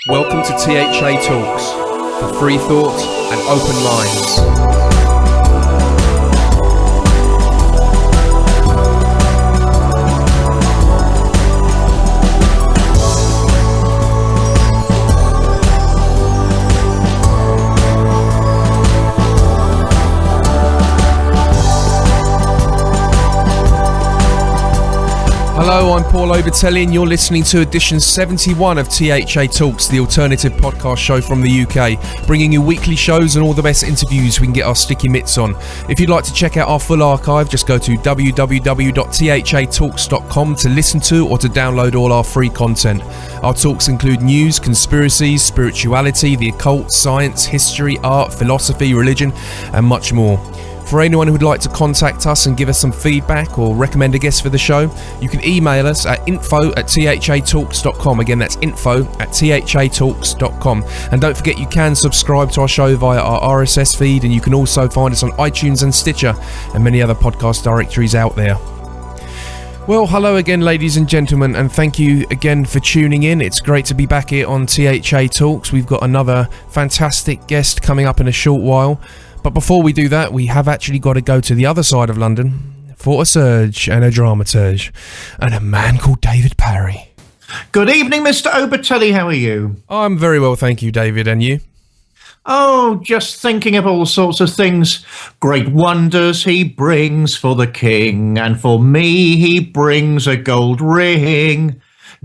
Welcome to THA Talks, for free thought and open minds. Hello, I'm Paul Obatelli and you're listening to edition 71 of THA Talks, the alternative podcast show from the UK, bringing you weekly shows and all the best interviews we can get our sticky mitts on. If you'd like to check out our full archive, just go to www.thatalks.com to listen to or to download all our free content. Our talks include news, conspiracies, spirituality, the occult, science, history, art, philosophy, religion, and much more. For anyone who would like to contact us and give us some feedback or recommend a guest for the show, you can email us at info@thatalks.com. Again, that's info@thatalks.com. And don't forget, you can subscribe to our show via our RSS feed, and you can also find us on iTunes and Stitcher and many other podcast directories out there. Well, hello again, ladies and gentlemen, and thank you again for tuning in. It's great to be back here on THA Talks. We've got another fantastic guest coming up in a short while. But before we do that, we have actually got to go to the other side of London for a surge and a dramaturge and a man called David Parry. Good evening, Mr. Obatelli. How are you? I'm very well, thank you, David. And you? Oh, just thinking of all sorts of things. Great wonders he brings for the king, and for me he brings a gold ring.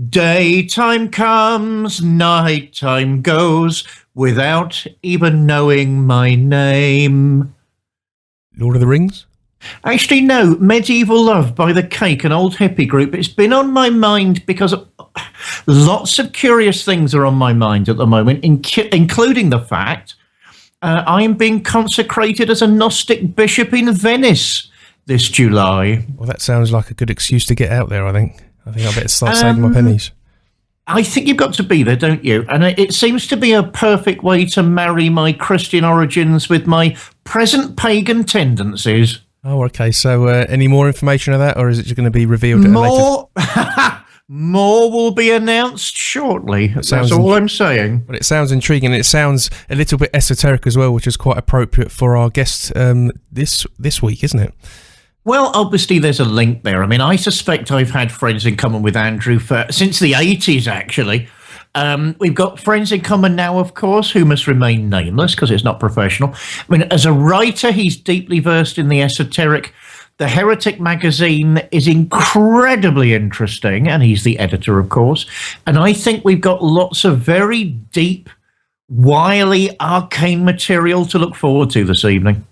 Daytime comes, nighttime goes, without even knowing my name. Lord of the Rings? Actually, no. Medieval Love by The Cake, an old hippie group. It's been on my mind because lots of curious things are on my mind at the moment, including the fact I am being consecrated as a Gnostic bishop in Venice this July. Well, that sounds like a good excuse to get out there, I think. I better start saving my pennies. I think you've got to be there, don't you? And it seems to be a perfect way to marry my Christian origins with my present pagan tendencies. Oh, okay. So any more information on that, or is it just going to be revealed at a later? More will be announced shortly. That's all I'm saying. But it sounds intriguing. It sounds a little bit esoteric as well, which is quite appropriate for our guest this week, isn't it? Well, obviously there's a link there. I mean, I suspect I've had friends in common with Andrew since the 80s, actually. We've got friends in common now, of course, who must remain nameless because it's not professional. I mean, as a writer, he's deeply versed in the esoteric. The Heretic magazine is incredibly interesting, and he's the editor, of course. And I think we've got lots of very deep, wily, arcane material to look forward to this evening.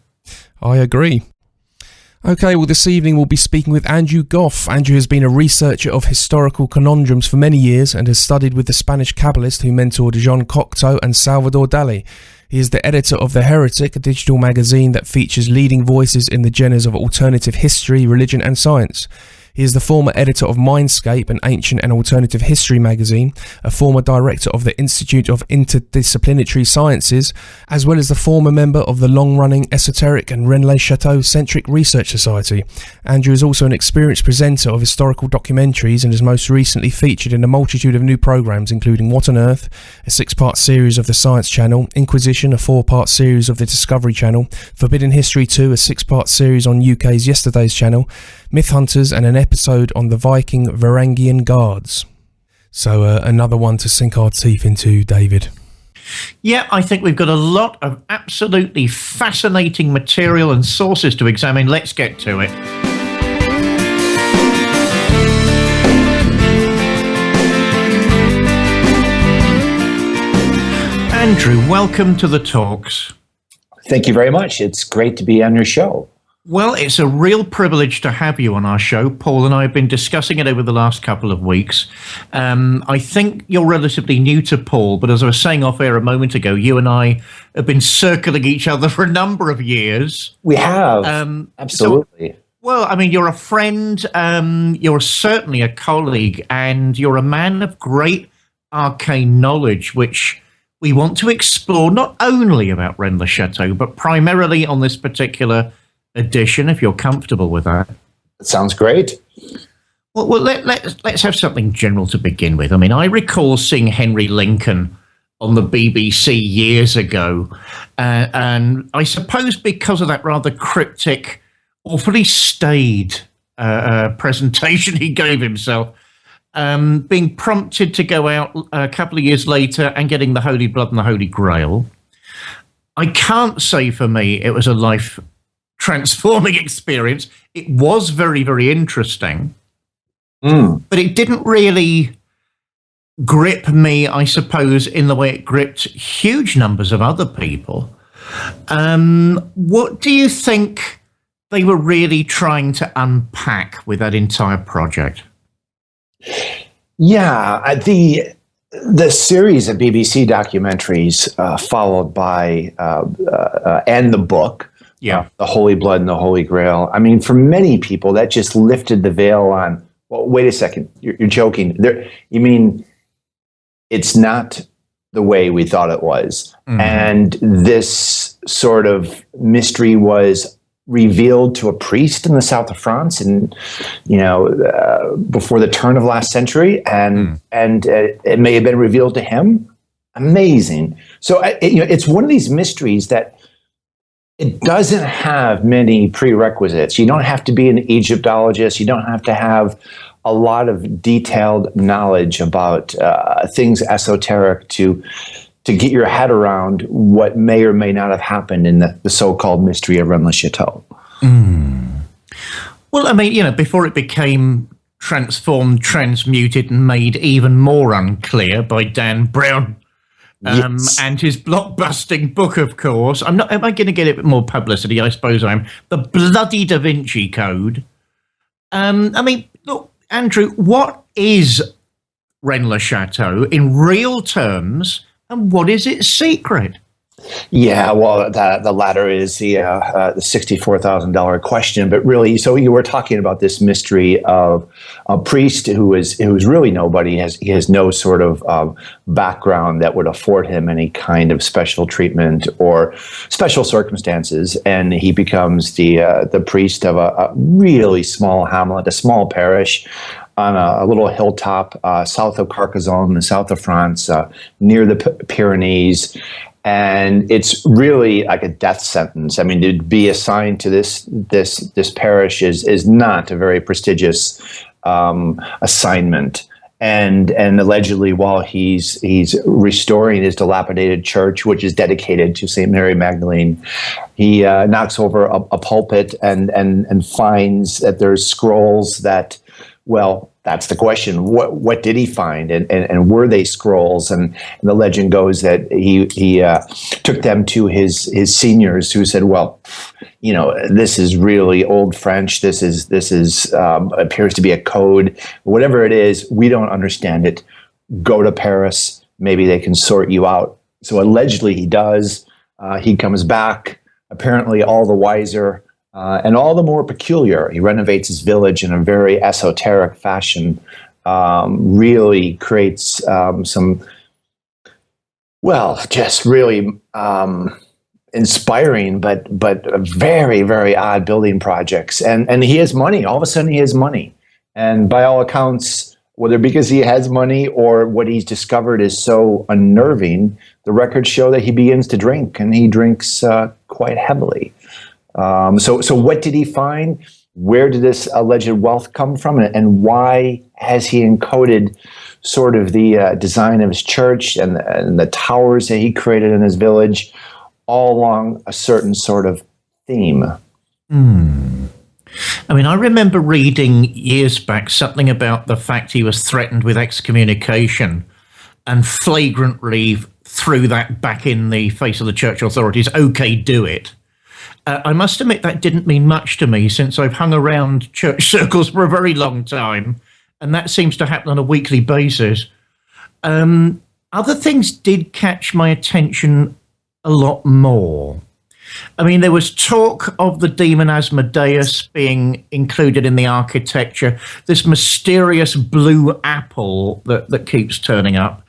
I agree. Okay, well, this evening we'll be speaking with Andrew Gough. Andrew has been a researcher of historical conundrums for many years and has studied with the Spanish cabalist who mentored Jean Cocteau and Salvador Dali. He is the editor of The Heretic, a digital magazine that features leading voices in the genres of alternative history, religion and science. He is the former editor of Mindscape, an ancient and alternative history magazine, a former director of the Institute of Interdisciplinary Sciences, as well as the former member of the long-running esoteric and Rennes Le Chateau Centric Research Society. Andrew is also an experienced presenter of historical documentaries and has most recently featured in a multitude of new programs, including What on Earth, a 6-part series of the Science Channel, Inquisition, a 4-part series of the Discovery Channel, Forbidden History 2, a 6-part series on UK's Yesterday's Channel, Myth Hunters, and an episode on the Viking Varangian Guards. So another one to sink our teeth into, David. Yeah, I think we've got a lot of absolutely fascinating material and sources to examine. Let's get to it. Andrew, welcome to the talks. Thank you very much. It's great to be on your show. Well, it's a real privilege to have you on our show. Paul and I have been discussing it over the last couple of weeks. I think you're relatively new to Paul, but as I was saying off air a moment ago, you and I have been circling each other for a number of years. We have, absolutely. Well, I mean, you're a friend, you're certainly a colleague, and you're a man of great arcane knowledge, which we want to explore not only about Rennes Le Chateau, but primarily on this particular edition, if you're comfortable with that. That sounds great. Well, let's have something general to begin with. I mean, I recall seeing Henry Lincoln on the BBC years ago. And I suppose because of that rather cryptic, awfully staid presentation he gave himself, being prompted to go out a couple of years later and getting the Holy Blood and the Holy Grail, I can't say for me it was a life-transforming experience. It was very, very interesting, but it didn't really grip me, I suppose, in the way it gripped huge numbers of other people. What do you think they were really trying to unpack with that entire project? Yeah, the series of BBC documentaries followed by and the book, The Holy Blood and the Holy Grail. I mean, for many people, that just lifted the veil on. Well, wait a second, you're joking. You mean it's not the way we thought it was, and this sort of mystery was revealed to a priest in the south of France, and before the turn of last century, and it may have been revealed to him. Amazing. So it's one of these mysteries that it doesn't have many prerequisites. You don't have to be an Egyptologist. You don't have to have a lot of detailed knowledge about things esoteric to get your head around what may or may not have happened in the so-called mystery of Rennes Le Chateau. Well, I mean, before it became transformed, transmuted, and made even more unclear by Dan Brown and his blockbusting book, of course. Am I going to get a bit more publicity? I suppose I am. The bloody Da Vinci Code. I mean, look, Andrew, what is Rennes Le Chateau in real terms, and what is its secret? Yeah, well, the latter is the $64,000 question. But really, so you were talking about this mystery of a priest who is really nobody. He has no sort of background that would afford him any kind of special treatment or special circumstances, and he becomes the priest of a really small hamlet, a small parish on a little hilltop south of Carcassonne, in the south of France, near the Pyrenees. And it's really like a death sentence. I mean, to be assigned to this parish is not a very prestigious assignment. And allegedly, while he's restoring his dilapidated church, which is dedicated to Saint Mary Magdalene, he knocks over a pulpit and finds that there's scrolls that, well, that's the question. What did he find, and were they scrolls? And the legend goes that he took them to his seniors, who said, "Well, this is really old French. This is appears to be a code. Whatever it is, we don't understand it. Go to Paris. Maybe they can sort you out." So allegedly, he does. He comes back, apparently all the wiser. And all the more peculiar. He renovates his village in a very esoteric fashion, really creates some, well, just really inspiring, but very, very odd building projects. And he has money. All of a sudden, he has money. And by all accounts, whether because he has money or what he's discovered is so unnerving, the records show that he begins to drink, and he drinks quite heavily. So what did he find? Where did this alleged wealth come from? And why has he encoded sort of the design of his church and the towers that he created in his village all along a certain sort of theme? I mean, I remember reading years back something about the fact he was threatened with excommunication and flagrantly threw that back in the face of the church authorities. Okay, do it. I must admit that didn't mean much to me, since I've hung around church circles for a very long time, and that seems to happen on a weekly basis. Other things did catch my attention a lot more. I mean, there was talk of the demon Asmodeus being included in the architecture, this mysterious blue apple that keeps turning up.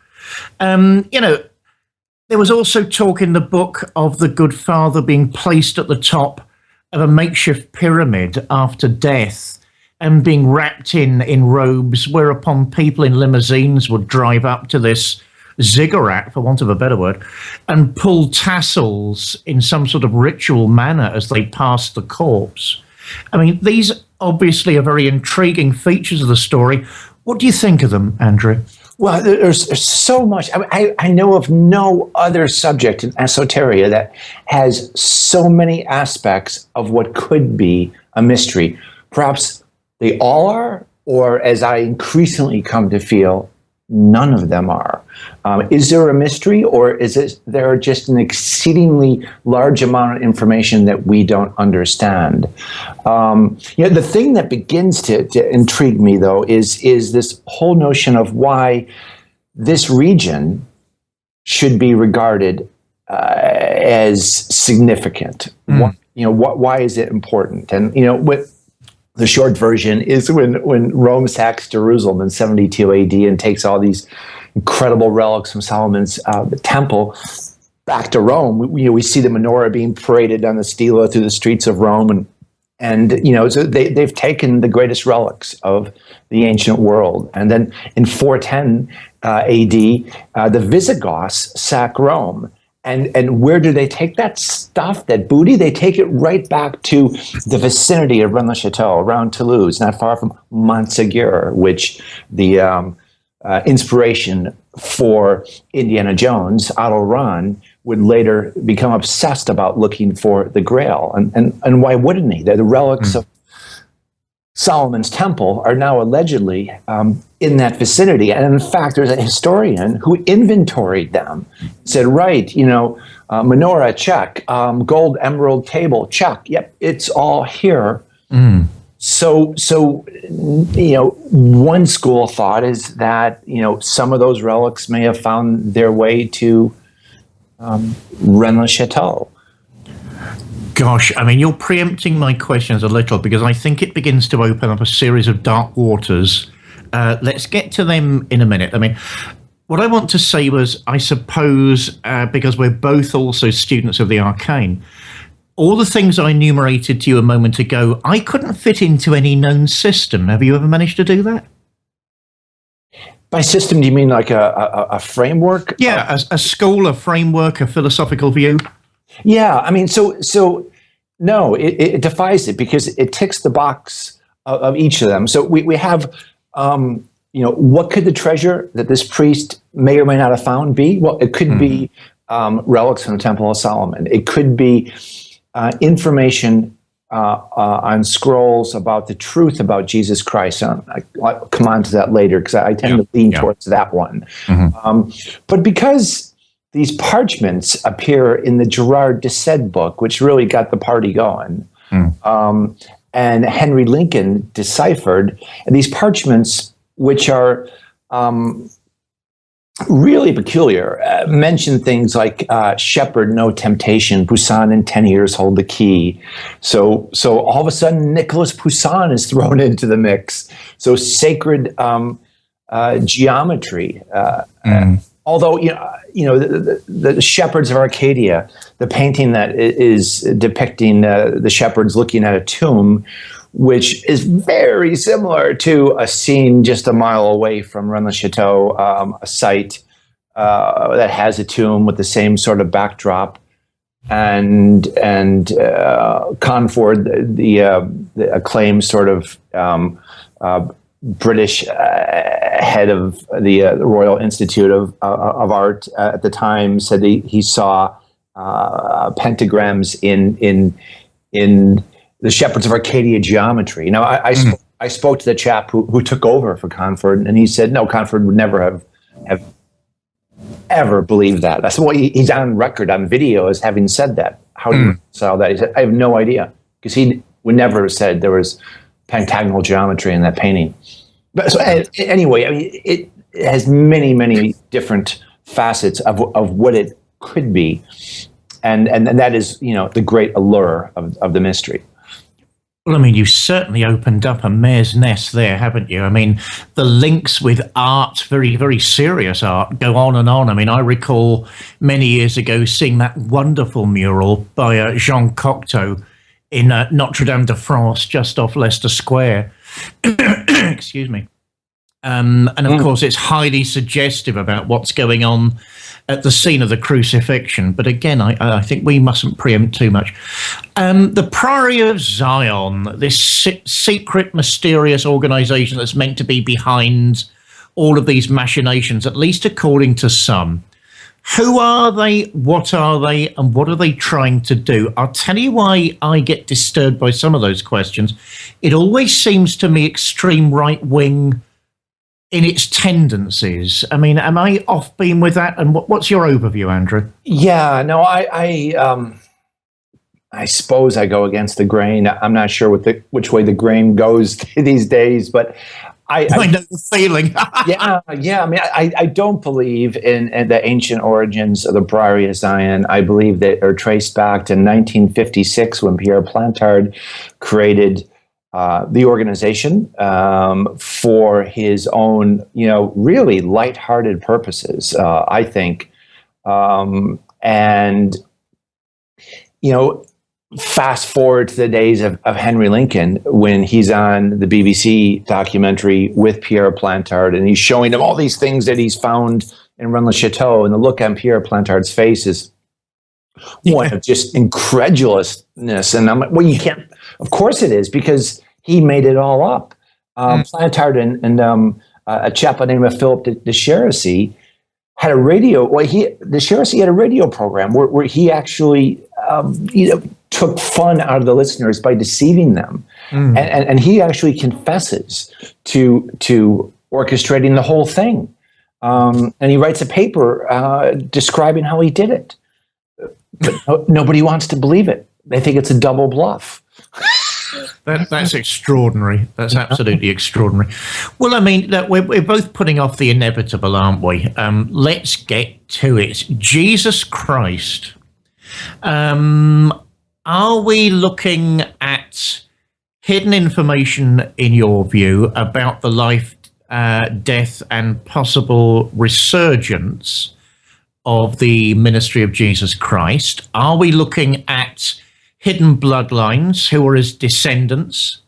There was also talk in the book of the Good Father being placed at the top of a makeshift pyramid after death and being wrapped in robes, whereupon people in limousines would drive up to this ziggurat, for want of a better word, and pull tassels in some sort of ritual manner as they pass the corpse. I mean, these obviously are very intriguing features of the story. What do you think of them, Andrew? Well, there's so much. I know of no other subject in esoteria that has so many aspects of what could be a mystery. Perhaps they all are, or as I increasingly come to feel, none of them are. Is there a mystery, or is there just an exceedingly large amount of information that we don't understand? The thing that begins to intrigue me, though, is this whole notion of why this region should be regarded as significant. Why is it important? And what the short version is when Rome sacks Jerusalem in 72 AD and takes all these incredible relics from Solomon's temple back to Rome. We see the menorah being paraded down the Stela through the streets of Rome, and so they've taken the greatest relics of the ancient world. And then in 410 AD, the Visigoths sack Rome. And where do they take that stuff, that booty? They take it right back to the vicinity of Rennes Le Chateau, around Toulouse, not far from Montségur, which the inspiration for Indiana Jones, Otto Rahn, would later become obsessed about looking for the Grail. And why wouldn't he? They're the relics of Solomon's temple are now allegedly in that vicinity. And in fact, there's a historian who inventoried them, said, right, menorah, check, gold emerald table, check. Yep, it's all here. So one school of thought is that, some of those relics may have found their way to Rennes Le Chateau. Gosh, I mean, you're preempting my questions a little because I think it begins to open up a series of dark waters. Let's get to them in a minute. I mean, what I want to say was, I suppose, because we're both also students of the arcane, all the things I enumerated to you a moment ago, I couldn't fit into any known system. Have you ever managed to do that? By system, do you mean like a framework? Yeah, a school, a framework, a philosophical view. Yeah, I mean, so no, it defies it because it ticks the box of each of them. So we have, what could the treasure that this priest may or may not have found be? Well, it could be relics from the Temple of Solomon. It could be information on scrolls about the truth about Jesus Christ. I'll come on to that later because I tend to lean towards that one. But because these parchments appear in the Gerard de Sede book, which really got the party going, and Henry Lincoln deciphered, and these parchments, which are really peculiar, mention things like shepherd, no temptation, Poussin in 10 years hold the key. So all of a sudden, Nicholas Poussin is thrown into the mix. So sacred geometry. Although, the shepherds of Arcadia, the painting that is depicting the shepherds looking at a tomb, which is very similar to a scene just a mile away from Rennes Le Chateau, a site that has a tomb with the same sort of backdrop, and Conford, the acclaimed sort of British head of the Royal Institute of Art at the time, said he saw pentagrams in the Shepherds of Arcadia geometry. Now, I spoke to the chap who took over for Conford, and he said, no, Conford would never have ever believed that. I said, well, he's on record, on video, as having said that. How do you reconcile that? He said, I have no idea, because he would never have said there was pentagonal geometry in that painting. But so anyway, I mean, it has many, many different facets of what it could be, and that is, the great allure of the mystery. Well, I mean, you certainly opened up a mare's nest there, haven't you? I mean, the links with art, very, very serious art, go on and on. I mean, I recall many years ago seeing that wonderful mural by Jean Cocteau in Notre Dame de France, just off Leicester Square. Excuse me. And of course, it's highly suggestive about what's going on at the scene of the crucifixion. But again, I think we mustn't preempt too much. The Priory of Sion, this secret, mysterious organization that's meant to be behind all of these machinations, at least according to some. Who are they? What are they? And what are they trying to do? I'll tell you why I get disturbed by some of those questions. It always seems to me extreme right-wing in its tendencies. I mean, am I off beam with that? And what's your overview, Andrew? Yeah, no, I suppose I go against the grain. I'm not sure which way the grain goes these days, but I know the feeling. yeah. I mean, I don't believe in the ancient origins of the Priory of Sion. I believe that are traced back to 1956 when Pierre Plantard created the organization for his own, really lighthearted purposes, I think. And, fast forward to the days of Henry Lincoln when he's on the BBC documentary with Pierre Plantard and he's showing him all these things that he's found in Rennes Le Chateau, and the look on Pierre Plantard's face is one of just incredulousness. And I'm like, well, you can't, of course it is, because he made it all up. Plantard and a chap by the name of Philip de Cherici had a radio, de Cherici had a radio program where he actually, took fun out of the listeners by deceiving them. And he actually confesses to orchestrating the whole thing. And he writes a paper describing how he did it. But nobody wants to believe it. They think it's a double bluff. That's extraordinary. That's absolutely extraordinary. Well, I mean, we're both putting off the inevitable, aren't we? Let's get to it. Jesus Christ. Are we looking at hidden information, in your view, about the life, death, and possible resurgence of the ministry of Jesus Christ? Are we looking at hidden bloodlines who are his descendants?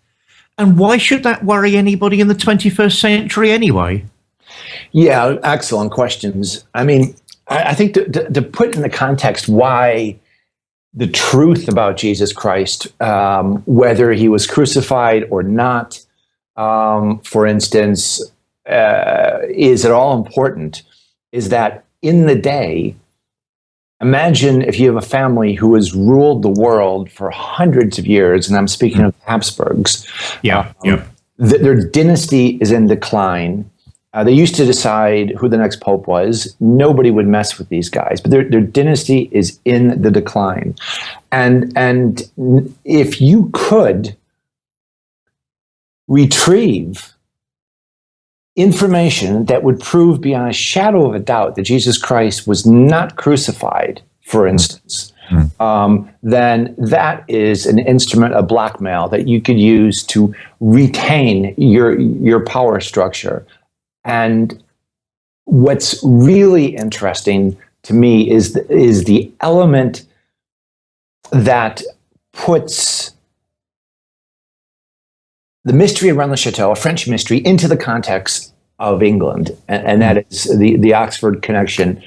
And why should that worry anybody in the 21st century anyway? Yeah, excellent questions. I mean, I think to put in the context why the truth about Jesus Christ, whether he was crucified or not, for instance, is at all important, is that in the day, imagine if you have a family who has ruled the world for hundreds of years, and I'm speaking of Habsburgs. Their dynasty is in decline. They used to decide who the next pope was. Nobody would mess with these guys, but their dynasty is in the decline. And if you could retrieve information that would prove beyond a shadow of a doubt that Jesus Christ was not crucified, for instance, then that is an instrument of blackmail that you could use to retain your power structure. And what's really interesting to me is the element that puts the mystery of Rennes Le Chateau, a French mystery, into the context of England, and that is the Oxford connection,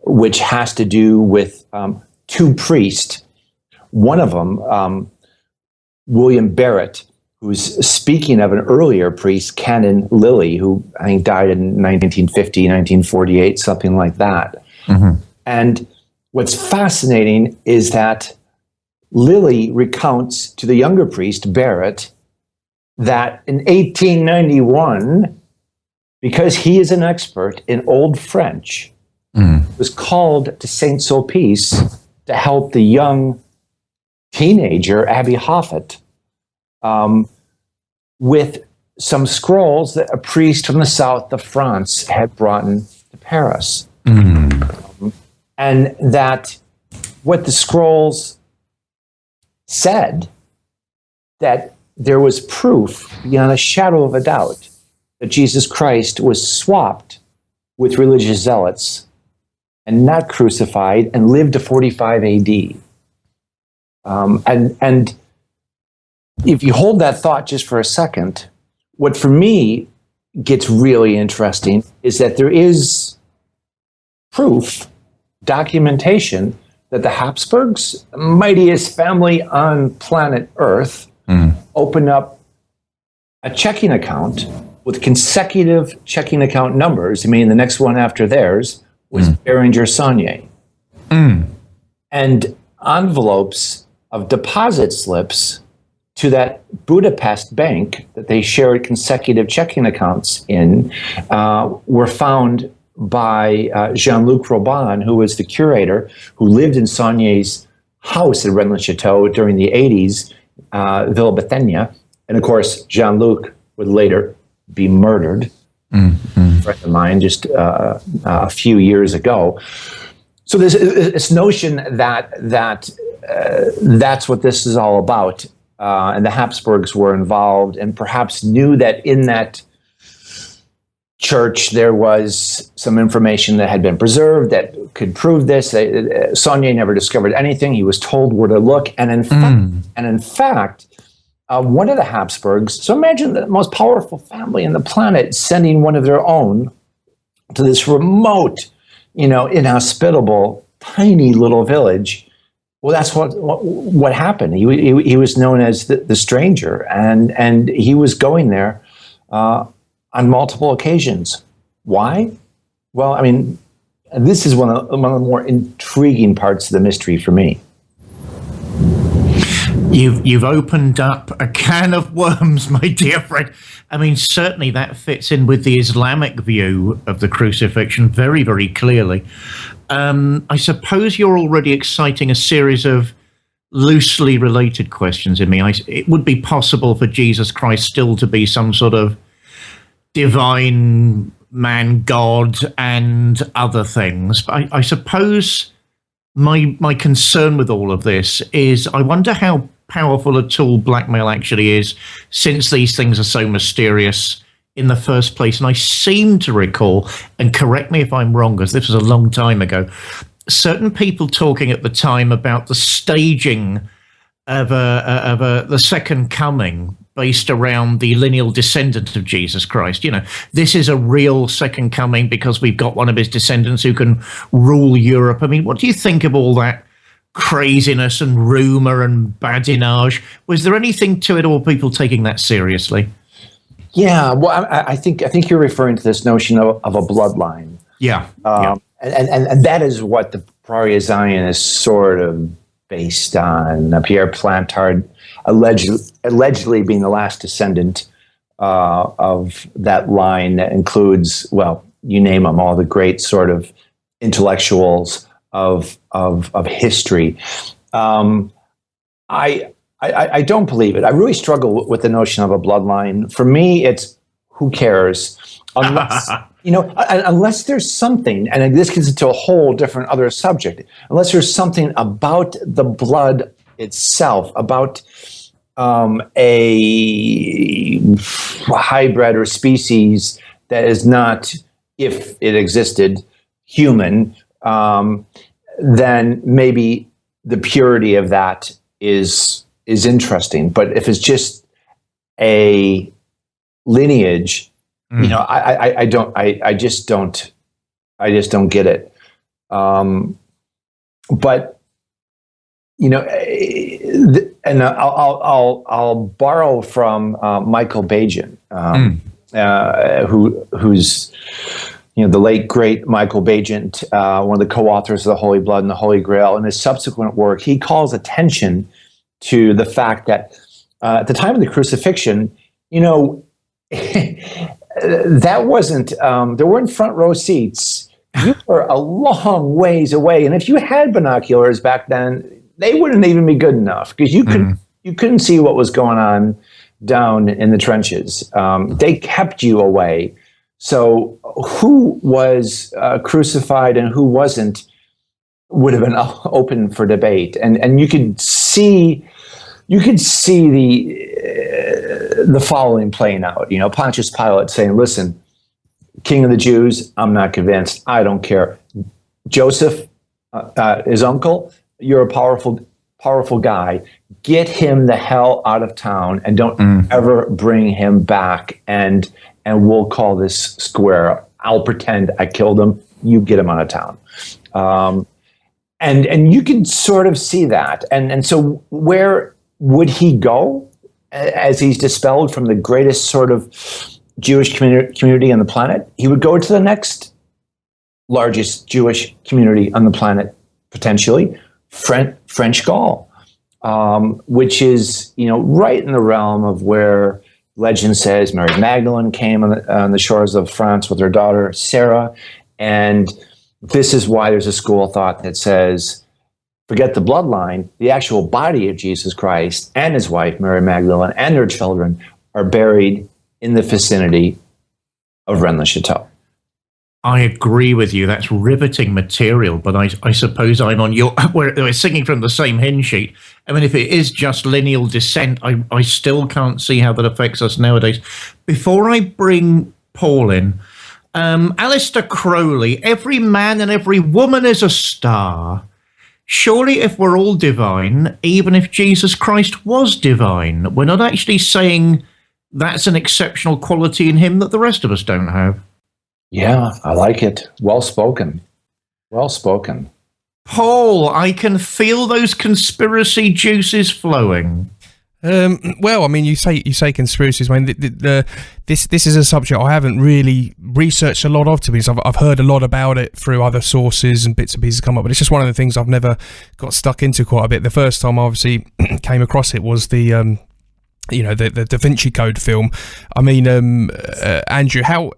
which has to do with two priests. One of them, William Barrett, who's speaking of an earlier priest, Canon Lilly, who I think died in 1950, 1948, something like that. And what's fascinating is that Lilly recounts to the younger priest, Barrett, that in 1891, because he is an expert in Old French, was called to St. Sulpice to help the young teenager, Abby Hoffet, with some scrolls that a priest from the south of France had brought in to Paris. And that what the scrolls said, that there was proof beyond a shadow of a doubt that Jesus Christ was swapped with religious zealots and not crucified and lived to 45 AD. And if you hold that thought just for a second, what for me gets really interesting is that there is proof, documentation, that the Habsburgs, mightiest family on planet Earth, opened up a checking account with consecutive checking account numbers. I mean, the next one after theirs was Berenger Saunière. And envelopes of deposit slips to that Budapest bank that they shared consecutive checking accounts in were found by Jean-Luc Robin, who was the curator who lived in Saunière's house at Rennes Le Chateau during the 80s, Villa Bethania. And of course, Jean-Luc would later be murdered, a friend of mine, just a few years ago. So there's this notion that that's what this is all about. And the Habsburgs were involved and perhaps knew that in that church there was some information that had been preserved that could prove this. Saunière never discovered anything. He was told where to look. And in fact, one of the Habsburgs, so imagine the most powerful family in the planet sending one of their own to this remote, inhospitable, tiny little village. Well, that's what happened. He was known as the stranger, and he was going there on multiple occasions. Why? Well, I mean, this is one of the more intriguing parts of the mystery for me. You've opened up a can of worms, my dear friend. I mean, certainly that fits in with the Islamic view of the crucifixion very, very clearly. I suppose you're already exciting a series of loosely related questions in me. It would be possible for Jesus Christ still to be some sort of divine man, God, and other things. But I suppose my concern with all of this is I wonder how powerful a tool blackmail actually is, since these things are so mysterious in the first place. And I seem to recall, and correct me if I'm wrong, because this was a long time ago, certain people talking at the time about the staging of the second coming based around the lineal descendant of Jesus Christ. This is a real second coming because we've got one of his descendants who can rule Europe. I mean, what do you think of all that craziness and rumor and badinage? Was there anything to it, or people taking that seriously? Yeah, well, I think you're referring to this notion of a bloodline. Yeah. And that is what the Priory of Sion is sort of based on. Pierre Plantard allegedly being the last descendant of that line that includes, well, you name them, all the great sort of intellectuals of history. I don't believe it. I really struggle with the notion of a bloodline. For me, it's who cares? Unless, unless there's something, and this gets into a whole different other subject, unless there's something about the blood itself, about a hybrid or species that is not, if it existed, human, then maybe the purity of that is interesting. But if it's just a lineage, I just don't get it. But and I'll borrow from Michael Bajan, who's the late great Michael Bajan, one of the co-authors of The Holy Blood and the Holy Grail. In his subsequent work, he calls attention to the fact that at the time of the crucifixion, that wasn't, there weren't front row seats. You were a long ways away. And if you had binoculars back then, they wouldn't even be good enough, because you couldn't see what was going on down in the trenches. They kept you away. So who was crucified and who wasn't would have been open for debate. And you could see the following playing out. Pontius Pilate saying, "Listen, King of the Jews, I'm not convinced. I don't care. Joseph, his uncle, you're a powerful guy. Get him the hell out of town and don't ever bring him back." And and we'll call this square. I'll pretend I killed him. You get him out of town. And you can sort of see that. And so where would he go as he's dispelled from the greatest sort of Jewish community on the planet? He would go to the next largest Jewish community on the planet, potentially, French Gaul, which is, right in the realm of where legend says Mary Magdalene came on the shores of France with her daughter, Sarah. And this is why there's a school of thought that says, forget the bloodline, the actual body of Jesus Christ and his wife, Mary Magdalene, and their children are buried in the vicinity of Rennes Le Chateau. I agree with you. That's riveting material, but I suppose I'm on we're singing from the same hymn sheet. I mean, if it is just lineal descent, I still can't see how that affects us nowadays. Before I bring Paul in, Alistair Crowley, every man and every woman is a star. Surely if we're all divine, even if Jesus Christ was divine, we're not actually saying that's an exceptional quality in him that the rest of us don't have. Yeah, I like it. Well spoken. Well spoken. Paul, I can feel those conspiracy juices flowing. Well, I mean, you say conspiracies. I mean, this is a subject I haven't really researched a lot of. To be honest, I've heard a lot about it through other sources and bits and pieces come up, but it's just one of the things I've never got stuck into quite a bit. The first time I obviously came across it was the Da Vinci Code film. I mean, Andrew, how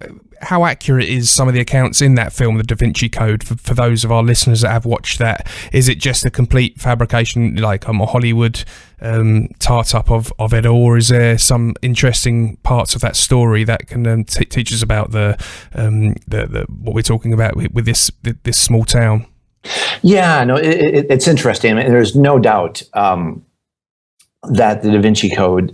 accurate is some of the accounts in that film, the Da Vinci Code, for those of our listeners that have watched that? Is it just a complete fabrication, like a Hollywood tart up of it, or is there some interesting parts of that story that can teach us about the what we're talking about with this small town? Yeah, no, it's interesting. I mean, there's no doubt that the Da Vinci Code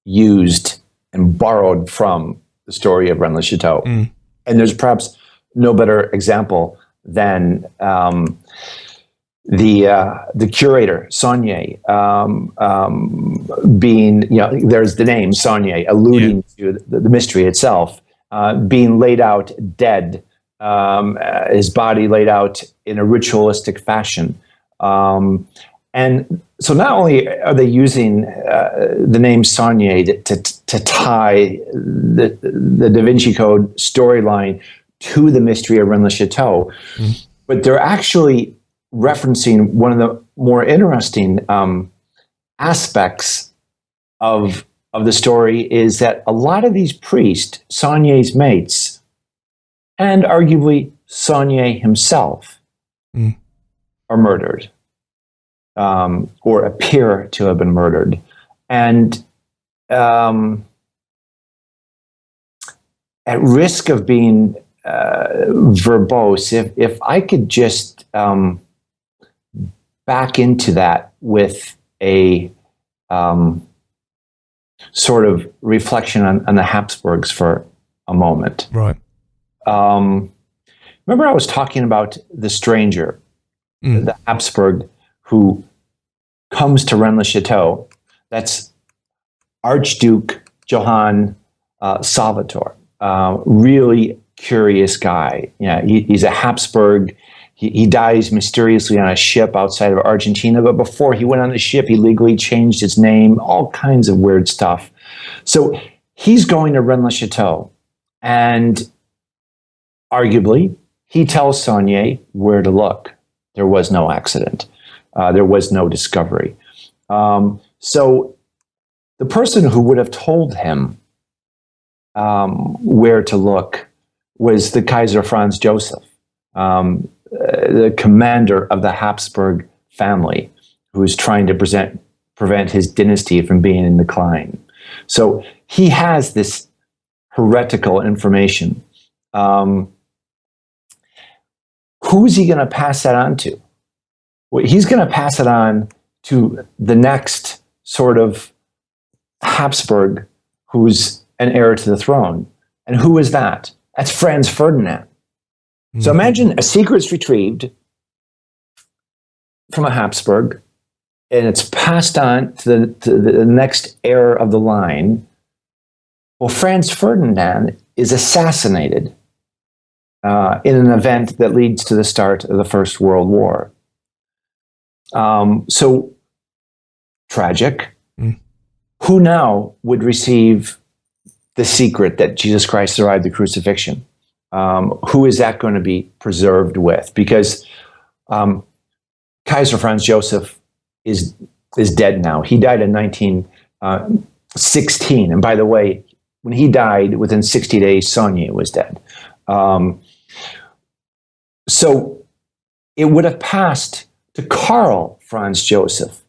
used and borrowed from the story of Rennes Le Chateau. And there's perhaps no better example than the curator, Saunière, being, there's the name Saunière alluding to the mystery itself, being laid out dead, his body laid out in a ritualistic fashion. And so not only are they using the name Saunière to tie the Da Vinci Code storyline to the mystery of Rennes Le Chateau, but they're actually referencing one of the more interesting aspects of the story is that a lot of these priests, Saunière's mates, and arguably Saunière himself, are murdered. Or appear to have been murdered. And at risk of being verbose, if I could just back into that with a sort of reflection on the Habsburgs for a moment. Right. Remember I was talking about the stranger, the Habsburg, who comes to Rennes Le Chateau. That's Archduke Johann Salvador. Really curious guy. He's a Habsburg. He dies mysteriously on a ship outside of Argentina, but before he went on the ship, he legally changed his name, all kinds of weird stuff. So he's going to Rennes Le Chateau, and arguably, he tells Saunière where to look. There was no accident. There was no discovery. So the person who would have told him where to look was the Kaiser Franz Joseph, the commander of the Habsburg family, who was trying to prevent his dynasty from being in decline. So he has this heretical information. Who's he going to pass that on to? Well, he's going to pass it on to the next sort of Habsburg who's an heir to the throne. And who is that? That's Franz Ferdinand. So imagine a secret's retrieved from a Habsburg, and it's passed on to the next heir of the line. Well, Franz Ferdinand is assassinated in an event that leads to the start of the First World War. So tragic. Who now would receive the secret that Jesus Christ survived the crucifixion? Who is that going to be preserved with? Because Kaiser Franz Joseph is dead now. He died in 1916. And by the way, when he died, within 60 days, Saunière was dead. So it would have passed to Karl Franz Joseph.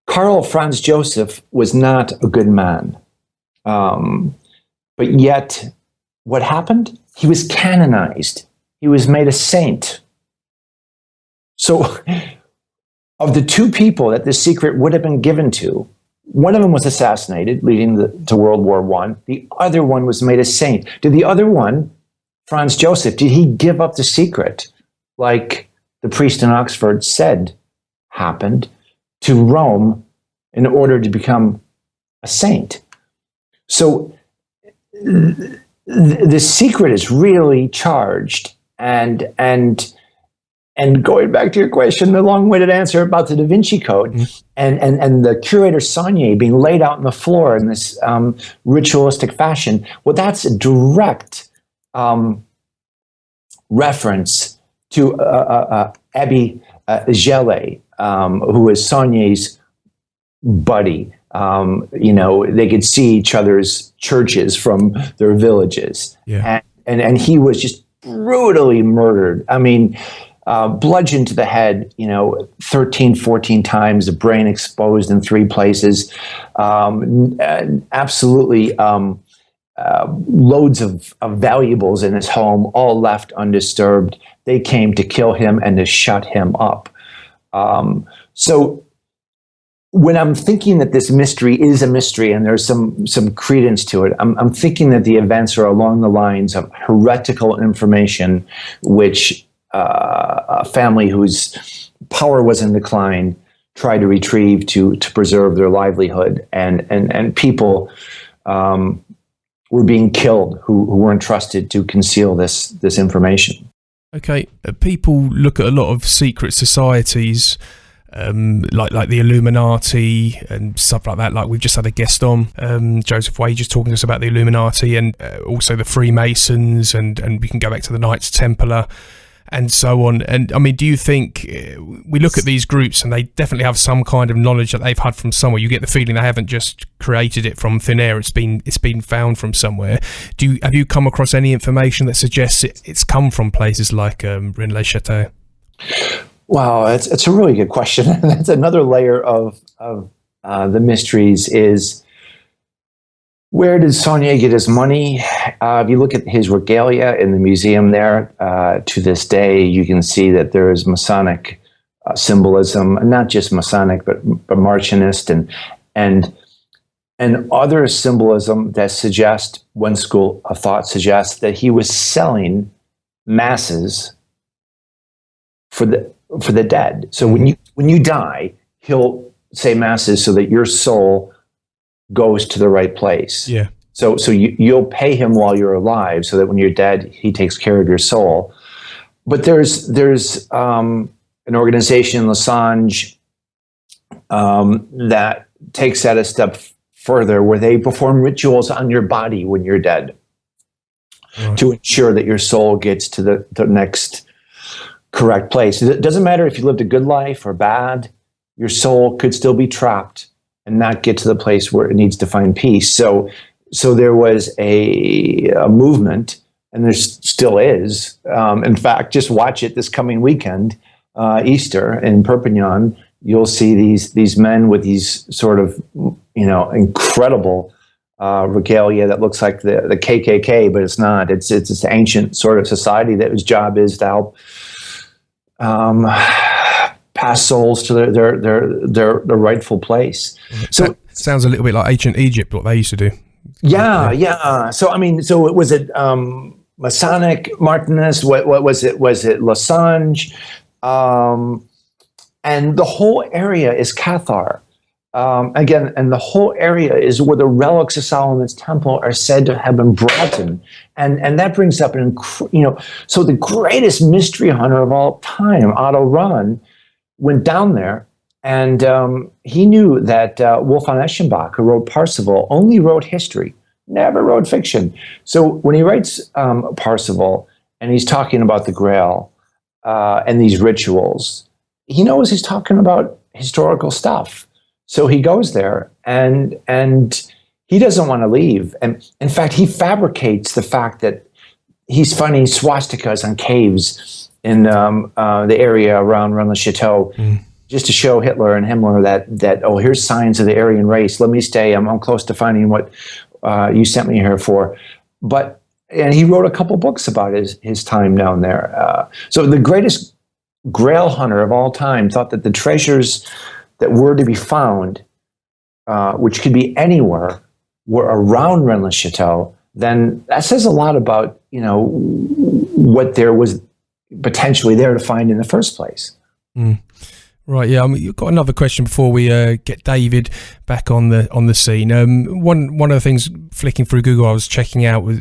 Karl Franz Joseph was not a good man. But yet, what happened? He was canonized. He was made a saint. So, of the two people that this secret would have been given to, one of them was assassinated, leading to World War I. The other one was made a saint. Did the other one, Franz Joseph, did he give up the secret, like the priest in Oxford said happened, to Rome in order to become a saint? So the secret is really charged, and going back to your question, the long-winded answer about the Da Vinci Code, and the curator Saunière being laid out on the floor in this ritualistic fashion. Well, that's a direct reference to Abbé Gelée, who was Saunière's buddy. They could see each other's churches from their villages. Yeah. And he was just brutally murdered. I mean, bludgeoned to the head, 13, 14 times, the brain exposed in 3 places, absolutely loads of valuables in his home, all left undisturbed. They came to kill him and to shut him up. So when I'm thinking that this mystery is a mystery and there's some credence to it, I'm thinking that the events are along the lines of heretical information, which a family whose power was in decline tried to retrieve to preserve their livelihood, and people were being killed who were entrusted to conceal this information. Okay, people look at a lot of secret societies, like the Illuminati and stuff like that. Like we've just had a guest on, Joseph Wages, talking to us about the Illuminati, and also the Freemasons, and we can go back to the Knights Templar and so on. And I mean, do you think we look at these groups and they definitely have some kind of knowledge that they've had from somewhere? You get the feeling they haven't just created it from thin air. It's been found from somewhere. Have you come across any information that suggests it's come from places like Rennes Le Chateau? Wow, it's a really good question. That's another layer of the mysteries is, where did Saunière get his money? If you look at his regalia in the museum there, to this day, you can see that there is Masonic symbolism, and not just Masonic, but Martianist and other symbolism that suggest, one school of thought suggests that he was selling masses for the dead. So when you die, he'll say masses so that your soul goes to the right place. Yeah. So you'll pay him while you're alive, so that when you're dead, he takes care of your soul. But there's an organization, Losange, that takes that a step further, where they perform rituals on your body when you're dead, to ensure that your soul gets to the next correct place. It doesn't matter if you lived a good life or bad, your soul could still be trapped and not get to the place where it needs to find peace. So there was a movement, and there still is. In fact, just watch it this coming weekend, Easter in Perpignan. You'll see these men with these sort of incredible regalia that looks like the KKK, but it's not. It's this ancient sort of society that whose job is to help pass souls to their rightful place. So that sounds a little bit like ancient Egypt, what they used to do. Yeah. So I mean, so was it Masonic, Martinist? What was it? Was it Losange? And the whole area is Cathar. again, and the whole area is where the relics of Solomon's temple are said to have been brought in. And that brings up so the greatest mystery hunter of all time, Otto Rahn, went down there, and he knew that Wolfgang Eschenbach, who wrote Parsifal, only wrote history, never wrote fiction. So when he writes Parsifal, and he's talking about the Grail and these rituals, he knows he's talking about historical stuff. So he goes there, and he doesn't want to leave. And in fact, he fabricates the fact that he's finding swastikas on caves in the area around Rennes Le Chateau, just to show Hitler and Himmler that here's signs of the Aryan race. Let me stay. I'm close to finding what you sent me here for. And he wrote a couple books about his time down there. So the greatest Grail hunter of all time thought that the treasures that were to be found, which could be anywhere, were around Rennes Le Chateau. Then that says a lot about what there was potentially there to find in the first place. Right, yeah. You've got another question before we get David back on the scene. One of the things flicking through Google I was checking out was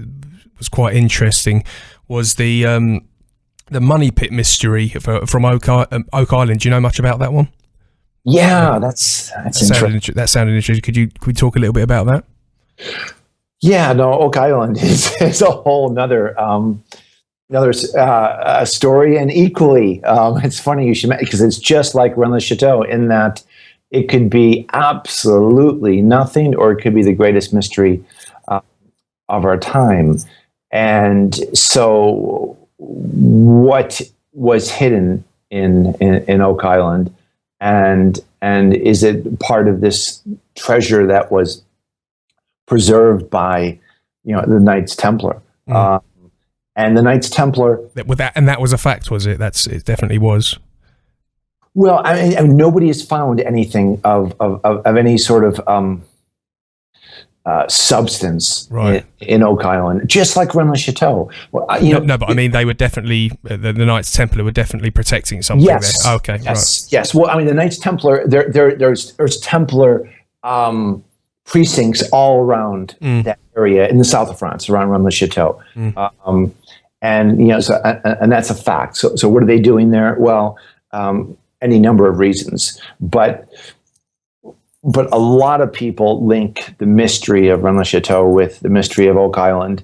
quite interesting was the money pit mystery from Oak Island. Do you know much about that one? Yeah, that's interesting. That sounded interesting. Could we talk a little bit about that? Yeah, no, Oak Island is a whole another story, and equally, it's funny you should mention, because it's just like Rennes Le Chateau in that it could be absolutely nothing, or it could be the greatest mystery of our time. And so, what was hidden in Oak Island? And is it part of this treasure that was preserved by, the Knights Templar? And the Knights Templar, that was a fact, was it? It definitely was. Well, I mean, nobody has found anything of any sort of substance in Oak Island, just like Rennes Le Chateau. Well, but I mean, they were definitely the Knights Templar were definitely protecting something. Yes. There. Okay. Yes. Right. Yes. Well, I mean, the Knights Templar. There's Templar precincts all around that area in the south of France, around Rennes Le Chateau, and that's a fact. So what are they doing there? Well, any number of reasons, but a lot of people link the mystery of Rennes Le Chateau with the mystery of Oak Island,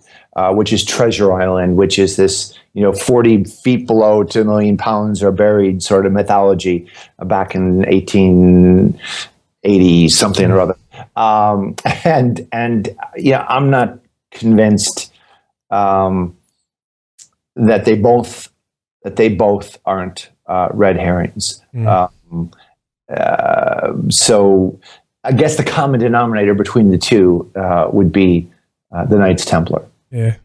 which is Treasure Island, which is this 40 feet below 2 million pounds are buried sort of mythology back in 1880 something or other. And I'm not convinced that they both aren't red herrings. So I guess the common denominator between the two would be the Knights Templar. Yeah.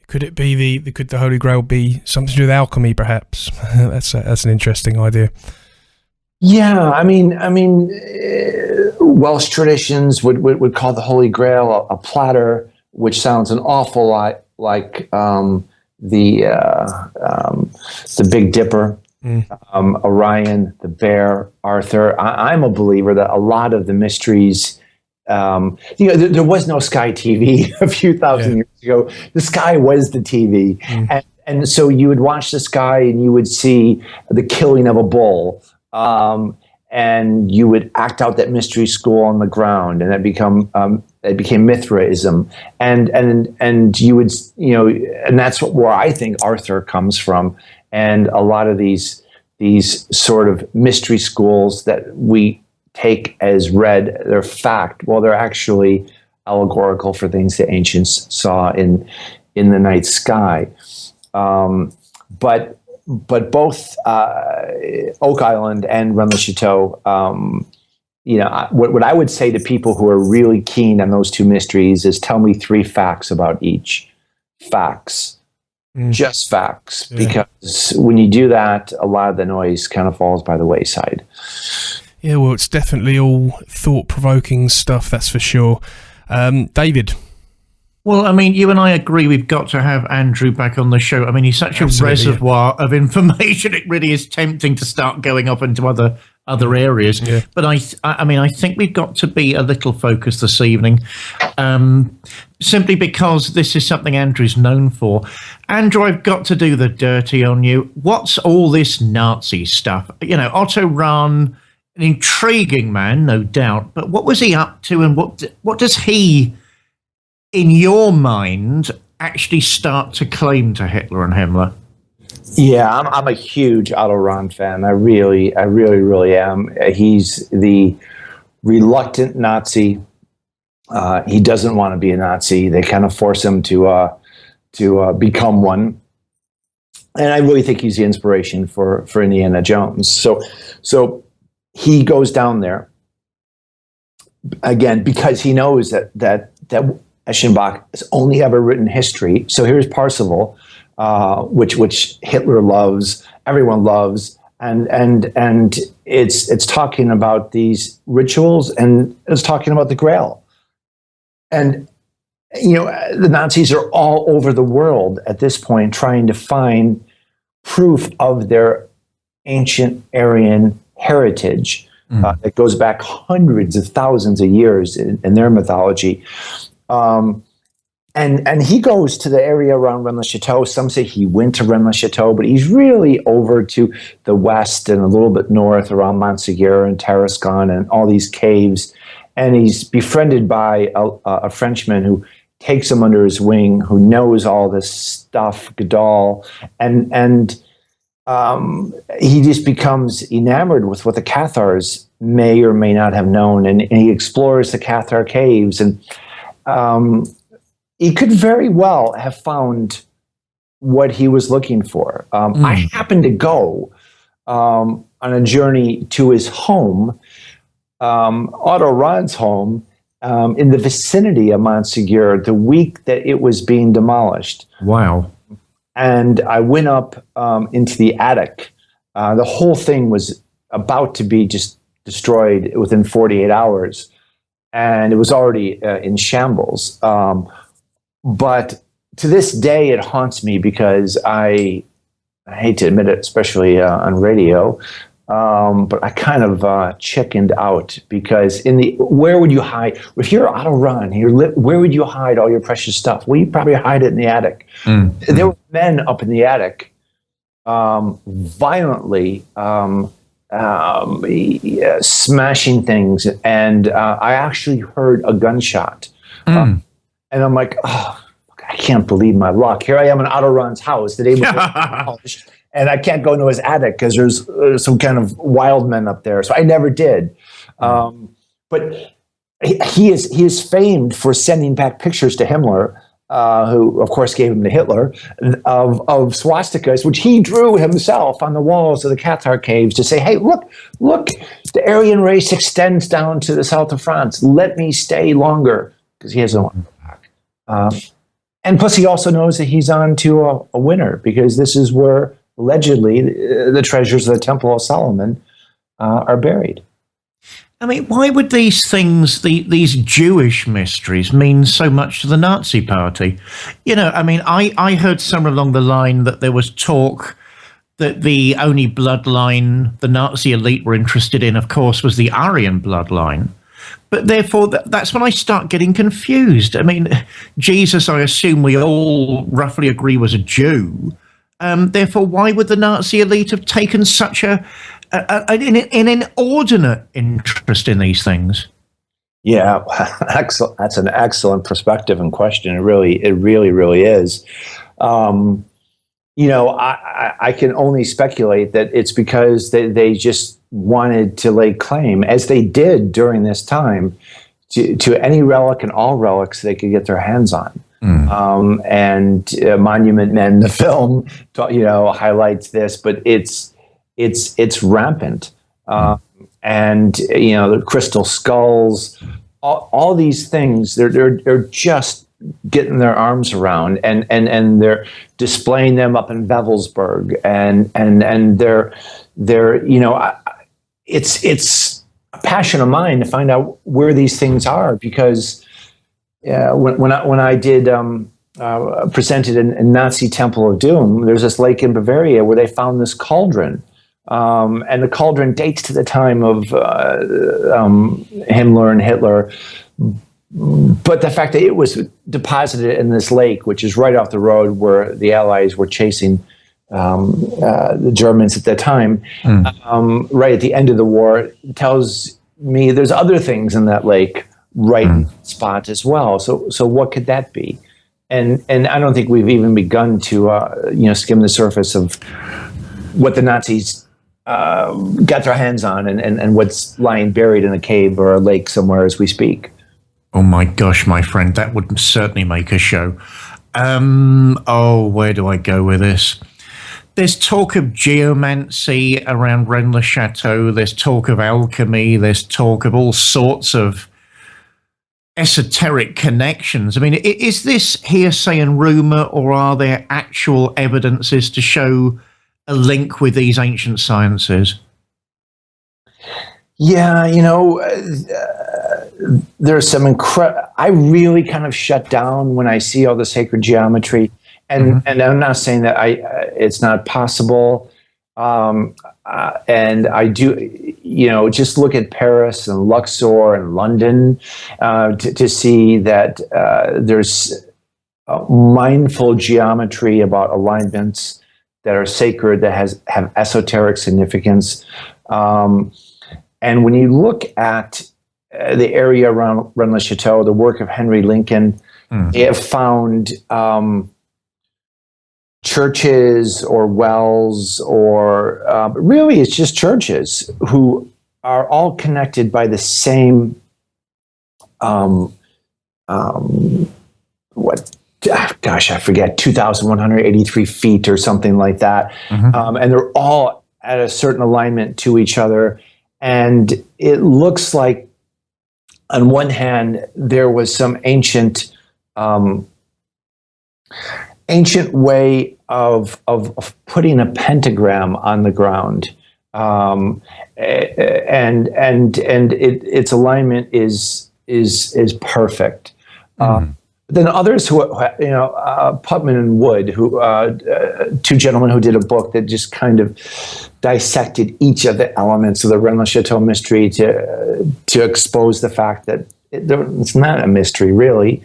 Could it be could the Holy Grail be something to do with alchemy, perhaps? That's an interesting idea. Yeah, I mean, Welsh traditions would call the Holy Grail a platter, which sounds an awful lot like the Big Dipper, Orion, the Bear, Arthur. I'm a believer that a lot of the mysteries, there was no Sky TV a few thousand years ago. The sky was the TV, and so you would watch the sky and you would see the killing of a bull. And you would act out that mystery school on the ground, and it became Mithraism, and you would, and that's where I think Arthur comes from, and a lot of these sort of mystery schools that we take as read, they're fact. Well, they're actually allegorical for things the ancients saw in the night sky, but both Oak Island and Rennes Le Chateau, what I would say to people who are really keen on those two mysteries is tell me 3 facts about each. Facts. Just facts. Because when you do that, a lot of the noise kind of falls by the wayside. Yeah, well, it's definitely all thought-provoking stuff, that's for sure. David. Well, I mean, you and I agree we've got to have Andrew back on the show. I mean, he's such Absolutely, a reservoir of information. It really is tempting to start going off into other areas. Yeah. But I mean, I think we've got to be a little focused this evening, simply because this is something Andrew's known for. Andrew, I've got to do the dirty on you. What's all this Nazi stuff? You know, Otto Rahn, an intriguing man, no doubt. But what was he up to, and what does he, in your mind, actually start to claim to Hitler and Himmler? Yeah, I'm a huge Otto Rahn fan. I really am. He's the reluctant Nazi. He doesn't want to be a Nazi. They kind of force him to become one. And I really think he's the inspiration for Indiana Jones. So he goes down there again because he knows that Eschenbach has only ever written history. So here's Parsifal, which Hitler loves, everyone loves, and it's talking about these rituals, and it's talking about the Grail. And you know, the Nazis are all over the world at this point trying to find proof of their ancient Aryan heritage that goes back hundreds of thousands of years in their mythology. And he goes to the area around Rennes Le Chateau. Some say he went to Rennes Le Chateau, but he's really over to the west and a little bit north around Montségur and Tarascon and all these caves. And he's befriended by a Frenchman who takes him under his wing, who knows all this stuff, Godal, and he just becomes enamored with what the Cathars may or may not have known, and he explores the Cathar caves, and he could very well have found what he was looking for. I happened to go on a journey to his home, Otto Rahn's home, in the vicinity of Montségur the week that it was being demolished. Wow. And I went up into the attic. The whole thing was about to be just destroyed within 48 hours. And it was already in shambles. But to this day, it haunts me because I hate to admit it, especially on radio, but I kind of chickened out because where would you hide? If you're Otto Rahn, where would you hide all your precious stuff? Well, you'd probably hide it in the attic. There were men up in the attic violently smashing things, and I actually heard a gunshot. And I'm like, oh, I can't believe my luck. Here I am in Otto Rahn's house the day before demolished, and I can't go into his attic because there's some kind of wild men up there. So I never did. But he is famed for sending back pictures to Himmler, who, of course, gave him to Hitler, of swastikas, which he drew himself on the walls of the Cathar caves to say, hey, look, the Aryan race extends down to the south of France. Let me stay longer, because he doesn't want to go back. And plus, he also knows that he's on to a winner, because this is where, allegedly, the treasures of the Temple of Solomon are buried. I mean, why would these things, these Jewish mysteries, mean so much to the Nazi Party? You know, I mean, I heard somewhere along the line that there was talk that the only bloodline the Nazi elite were interested in, of course, was the Aryan bloodline. But therefore, that's when I start getting confused. I mean, Jesus, I assume we all roughly agree, was a Jew. Therefore, why would the Nazi elite have taken such an inordinate interest in these things? Yeah, excellent. That's an excellent perspective and question. It really is. You know, I can only speculate that it's because they just wanted to lay claim, as they did during this time, to any relic and all relics they could get their hands on. And Monument Men, the film, highlights this, but it's rampant. And you know, the crystal skulls, all these things, they're just getting their arms around, and they're displaying them up in Wewelsburg, and they're it's a passion of mine to find out where these things are, because Yeah, when I did presented in Nazi Temple of Doom, there's this lake in Bavaria where they found this cauldron, and the cauldron dates to the time of Himmler and Hitler. But the fact that it was deposited in this lake, which is right off the road where the Allies were chasing the Germans at that time, right at the end of the war, tells me there's other things in that lake right in the spot as well. So what could that be? And I don't think we've even begun to skim the surface of what the Nazis got their hands on and what's lying buried in a cave or a lake somewhere as we speak. Oh my gosh, my friend, that would certainly make a show. Where do I go with this? There's talk of geomancy around Rennes Le Chateau. There's talk of alchemy. There's talk of all sorts of esoteric connections. I mean, is this hearsay and rumor, or are there actual evidences to show a link with these ancient sciences? Yeah, there's some I really kind of shut down when I see all the sacred geometry, and I'm not saying that it's not possible. And I do, just look at Paris and Luxor and London to see that there's mindful geometry about alignments that are sacred, that have esoteric significance. And when you look at the area around Rennes Le Chateau, the work of Henry Lincoln, they have found churches or wells, or really it's just churches who are all connected by the same I forget, 2,183 feet or something like that. And they're all at a certain alignment to each other. And it looks like, on one hand, there was some ancient way of putting a pentagram on the ground, and its alignment is perfect. Then others who, Putman and Wood, who two gentlemen who did a book that just kind of dissected each of the elements of the Rennes Le Chateau mystery to expose the fact that it's not a mystery, really.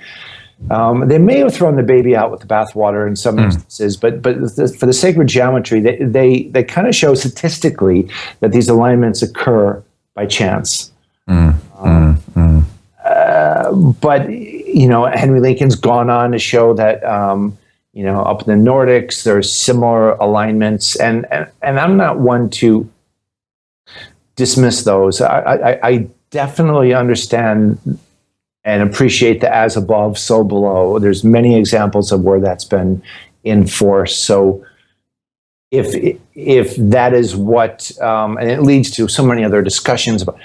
They may have thrown the baby out with the bathwater in some instances, but for the sacred geometry, they kind of show statistically that these alignments occur by chance. But Henry Lincoln's gone on to show that up in the Nordics there's similar alignments, and I'm not one to dismiss those. I definitely understand and appreciate the as above, so below. There's many examples of where that's been enforced. So if that is what, and it leads to so many other discussions about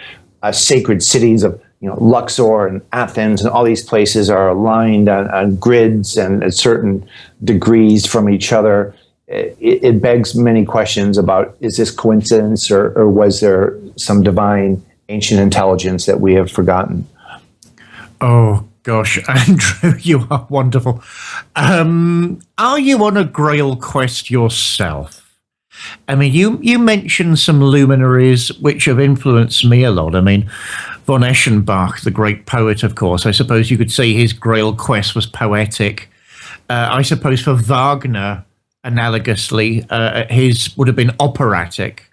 sacred cities of Luxor and Athens, and all these places are aligned on grids and at certain degrees from each other. It begs many questions about, is this coincidence, or was there some divine ancient intelligence that we have forgotten? Oh, gosh, Andrew, you are wonderful. Are you on a Grail quest yourself? I mean, you mentioned some luminaries which have influenced me a lot. I mean, von Eschenbach, the great poet, of course. I suppose you could say his Grail quest was poetic. I suppose for Wagner, analogously, his would have been operatic.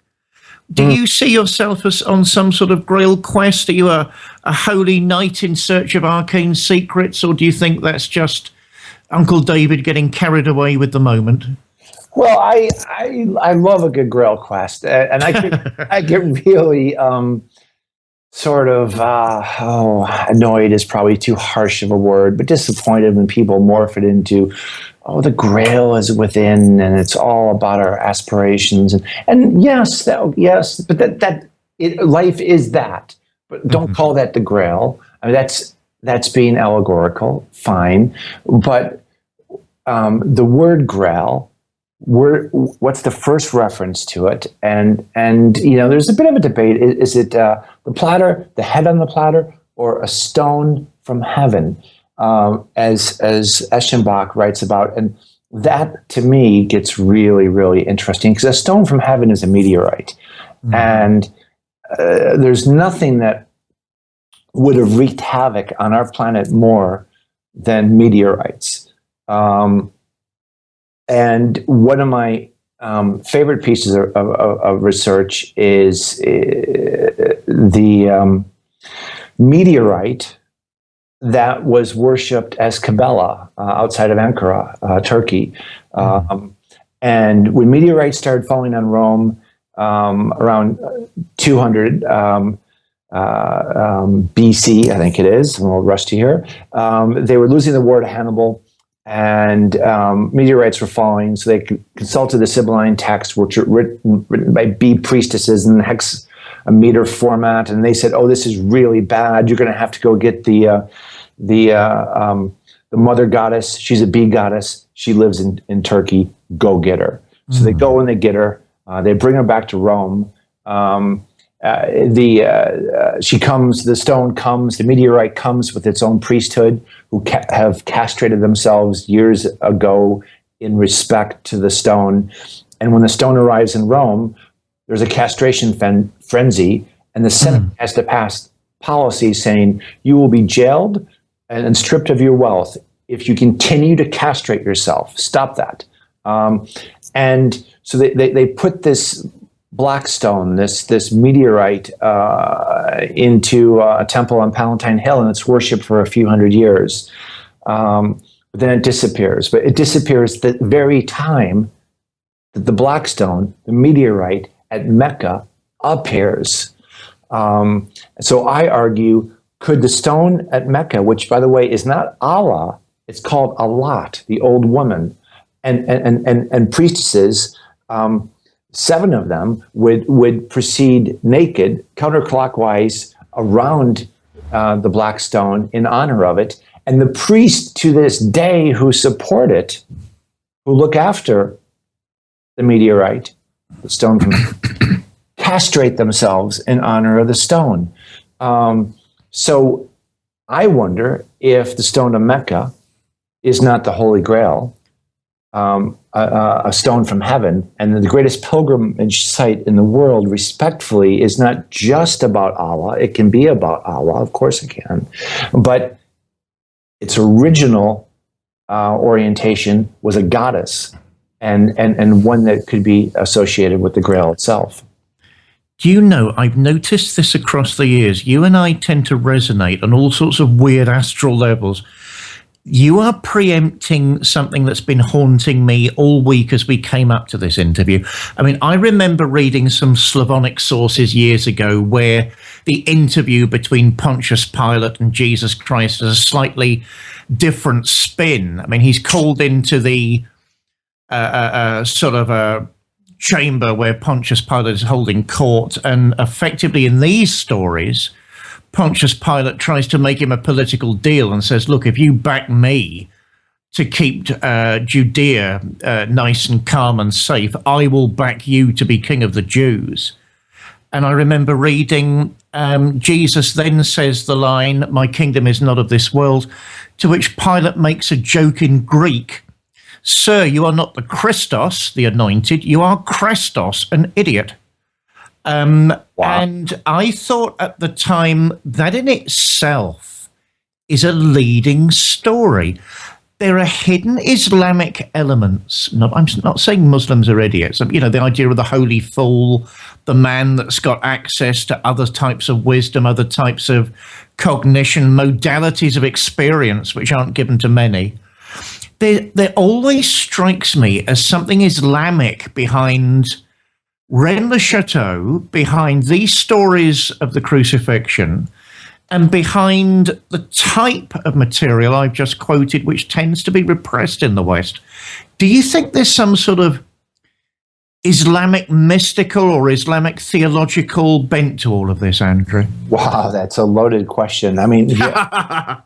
Do you see yourself as on some sort of Grail quest? Are you a holy knight in search of arcane secrets, or do you think that's just Uncle David getting carried away with the moment? Well, I love a good Grail quest, and I get really sort of annoyed is probably too harsh of a word, but disappointed when people morph it into, the Grail is within, and it's all about our aspirations. And yes, but life is that. But don't call that the Grail. I mean, that's being allegorical. Fine, but the word Grail, what's the first reference to it? And there's a bit of a debate. Is it the platter, the head on the platter, or a stone from heaven? as Eschenbach writes about, and that to me gets really, really interesting, because a stone from heaven is a meteorite, and there's nothing that would have wreaked havoc on our planet more than meteorites. And one of my favorite pieces of research is the meteorite that was worshipped as Cabela outside of Ankara, Turkey. And when meteorites started falling on Rome around 200 BC, I think it is, I'm a little rusty here, they were losing the war to Hannibal, and meteorites were falling, so they consulted the Sibylline texts, which were written by bee priestesses in hexameter format, and they said, "Oh, this is really bad. You're going to have to go get the mother goddess. She's a bee goddess. She lives in Turkey. Go get her." So they go and they get her. They bring her back to Rome. She comes. The stone comes. The meteorite comes with its own priesthood, who have castrated themselves years ago in respect to the stone. And when the stone arrives in Rome, there's a castration frenzy, and the Senate has to pass policy saying you will be jailed and stripped of your wealth if you continue to castrate yourself. Stop that. And so they put this black stone, this meteorite, into a temple on Palatine Hill, and it's worshipped for a few hundred years. But then it disappears. But it disappears the very time that the black stone, the meteorite at Mecca, appears. So I argue, could the stone at Mecca, which by the way is not Allah, it's called Alat, the old woman, and priestesses, 7 of them would proceed naked counterclockwise around the black stone in honor of it. And the priests to this day who support it, who look after the meteorite, the stone from castrate themselves in honor of the stone. So I wonder if the stone of Mecca is not the Holy Grail, a stone from heaven, and the greatest pilgrimage site in the world, respectfully, is not just about Allah. It can be about Allah, of course it can, but its original orientation was a goddess, and one that could be associated with the Grail itself. Do you know, I've noticed this across the years. You and I tend to resonate on all sorts of weird astral levels. You are preempting something that's been haunting me all week as we came up to this interview. I mean, I remember reading some Slavonic sources years ago where the interview between Pontius Pilate and Jesus Christ has a slightly different spin. I mean, he's called into the sort of a chamber where Pontius Pilate is holding court, and effectively in these stories, Pontius Pilate tries to make him a political deal and says, look, if you back me to keep Judea nice and calm and safe, I will back you to be king of the Jews. And I remember reading, Jesus then says the line, my kingdom is not of this world, to which Pilate makes a joke in Greek. Sir, you are not the Christos, the anointed, you are Christos, an idiot. Wow. And I thought at the time that in itself is a leading story. There are hidden Islamic elements. I'm not saying Muslims are idiots. You know, the idea of the holy fool, the man that's got access to other types of wisdom, other types of cognition, modalities of experience, which aren't given to many. There always strikes me as something Islamic behind Rennes Le Chateau, behind these stories of the crucifixion, and behind the type of material I've just quoted, which tends to be repressed in the West. Do you think there's some sort of Islamic mystical or Islamic theological bent to all of this, Andrew? Wow, that's a loaded question. I mean, yeah,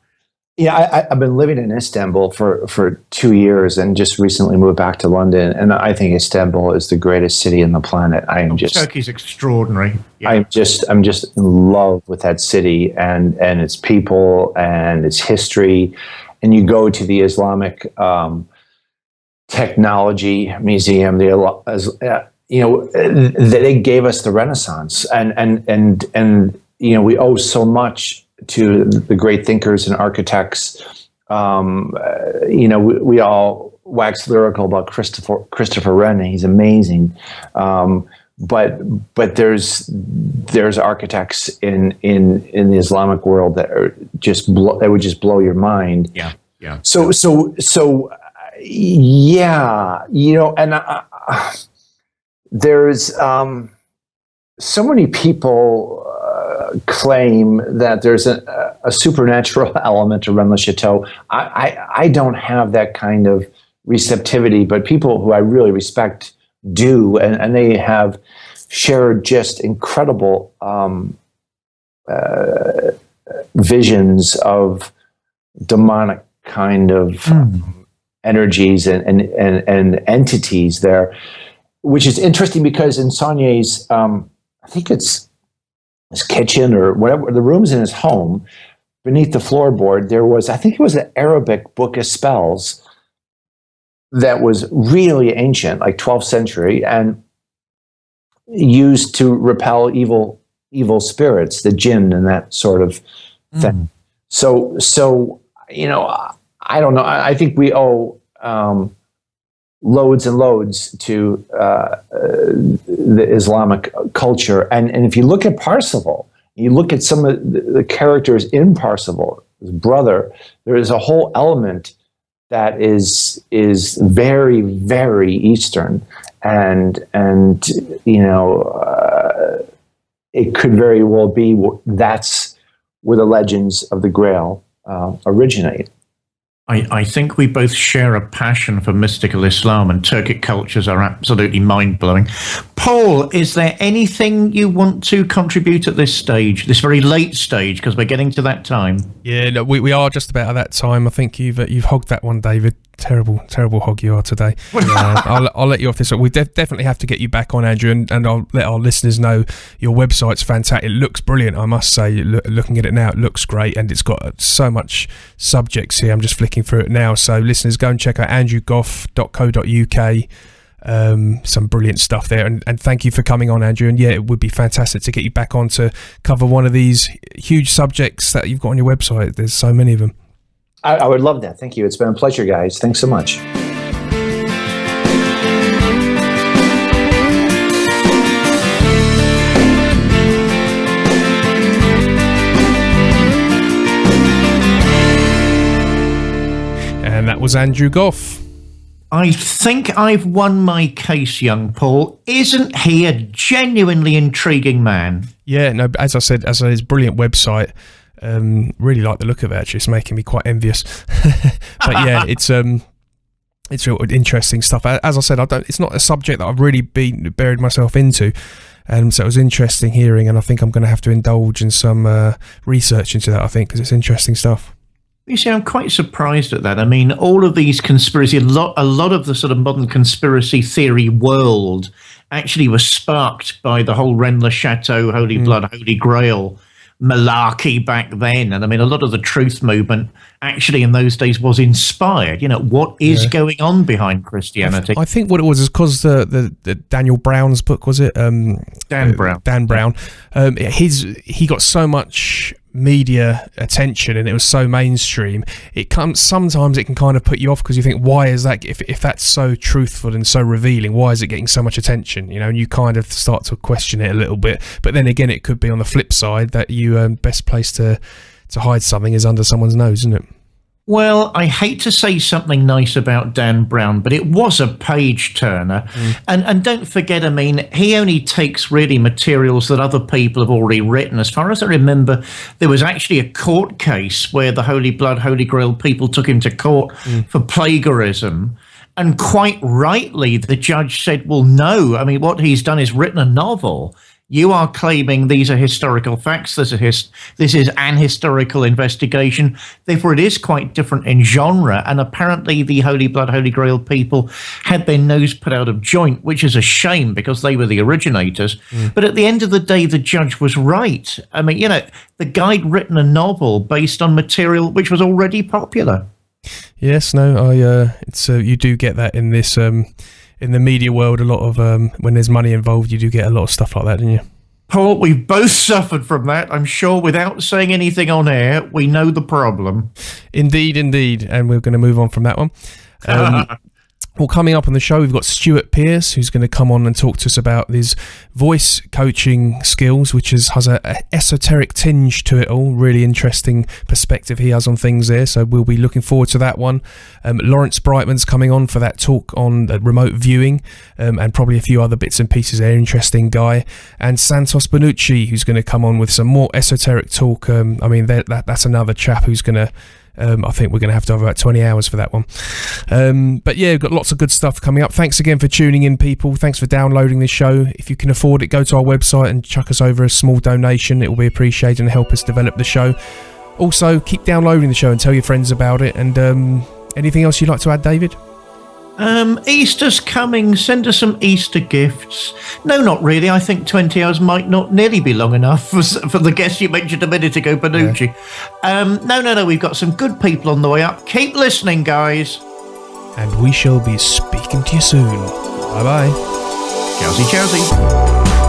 Yeah, I've been living in Istanbul for 2 years and just recently moved back to London. And I think Istanbul is the greatest city in the planet. Turkey's extraordinary. Yeah. I'm just in love with that city and its people and its history. And you go to the Islamic Technology Museum. They gave us the Renaissance, and we owe so much to the great thinkers and architects. We all wax lyrical about Christopher Wren. He's amazing. But there's architects in the Islamic world that are that would just blow your mind. Yeah. Yeah. So yeah, and there's so many people claim that there's a supernatural element to Rennes Le Chateau. I don't have that kind of receptivity, but people who I really respect do, and they have shared just incredible visions of demonic kind of energies and entities there, which is interesting because in Sauniere's, I think it's his kitchen or whatever, the rooms in his home, beneath the floorboard, there was, I think it was an Arabic book of spells that was really ancient, like 12th century, and used to repel evil spirits, the jinn and that sort of thing. So I don't know. I think we owe loads and loads to the Islamic culture. And if you look at Parsifal, you look at some of the characters in Parsifal, his brother, there is a whole element that is very, very Eastern. And it could very well be that's where the legends of the Grail originate. I think we both share a passion for mystical Islam, and Turkic cultures are absolutely mind-blowing. Paul, is there anything you want to contribute at this stage, this very late stage, because we're getting to that time? Yeah, no, we are just about at that time. I think you've hogged that one, David. Terrible hog you are today. I'll let you off this. We definitely have to get you back on, Andrew, and I'll let our listeners know your website's fantastic. It looks brilliant, I must say. Looking at it now, it looks great, and it's got so much subjects here. I'm just flicking through it now. So listeners, go and check out andrewgoff.co.uk. Some brilliant stuff there, and thank you for coming on, Andrew. And yeah, it would be fantastic to get you back on to cover one of these huge subjects that you've got on your website. There's so many of them. I would love that. Thank you. It's been a pleasure, guys. Thanks so much. And that was Andrew Gough. I think I've won my case, young Paul. Isn't he a genuinely intriguing man? Yeah, no, as I said, his brilliant website. Really like the look of it, actually. It's making me quite envious. But yeah, it's real interesting stuff. As I said, it's not a subject that I've really buried myself into. So it was interesting hearing, and I think I'm going to have to indulge in some research into that, I think, because it's interesting stuff. You see, I'm quite surprised at that. I mean, all of these conspiracy, a lot of the sort of modern conspiracy theory world actually was sparked by the whole Rennes Le Chateau, Holy Blood, Holy Grail malarkey back then. And I mean, a lot of the truth movement actually in those days was inspired. What is going on behind Christianity? I think what it was is because the Daniel Brown's book, was it? Dan Brown. He got so much media attention and it was so mainstream. Sometimes it can kind of put you off because you think, why is that? If that's so truthful and so revealing, why is it getting so much attention? And you kind of start to question it a little bit. But then again, it could be on the flip side that you best place to hide something is under someone's nose, isn't it? Well, I hate to say something nice about Dan Brown, but it was a page turner. And don't forget, I mean, he only takes really materials that other people have already written. As far as I remember, there was actually a court case where the Holy Blood, Holy Grail people took him to court for plagiarism. And quite rightly, the judge said, well, no, I mean, what he's done is written a novel. You are claiming these are historical facts. This is an historical investigation. Therefore, it is quite different in genre. And apparently the Holy Blood, Holy Grail people had their nose put out of joint, which is a shame because they were the originators. But at the end of the day, the judge was right. I mean, the guy'd written a novel based on material which was already popular. Yes, no, it's you do get that in this in the media world. A lot of when there's money involved, you do get a lot of stuff like that, don't you? Paul, we've both suffered from that. I'm sure without saying anything on air, we know the problem. Indeed, and we're going to move on from that one. Well, coming up on the show, we've got Stuart Pearce, who's going to come on and talk to us about his voice coaching skills, which has an esoteric tinge to it all. Really interesting perspective he has on things there, so we'll be looking forward to that one. Lawrence Brightman's coming on for that talk on remote viewing, and probably a few other bits and pieces there. Interesting guy. And Santos Bonucci, who's going to come on with some more esoteric talk. I mean, that's another chap who's going to... I think we're going to have about 20 hours for that one. But yeah, we've got lots of good stuff coming up. Thanks again for tuning in, people. Thanks for downloading this show. If you can afford it, go to our website and chuck us over a small donation. It will be appreciated and help us develop the show. Also, keep downloading the show and tell your friends about it. And anything else you'd like to add, David? Easter's coming. Send us some Easter gifts. No, not really. I think 20 hours might not nearly be long enough for the guest you mentioned a minute ago, Bonucci. Yeah. No. We've got some good people on the way up. Keep listening, guys. And we shall be speaking to you soon. Bye-bye. Chowsy.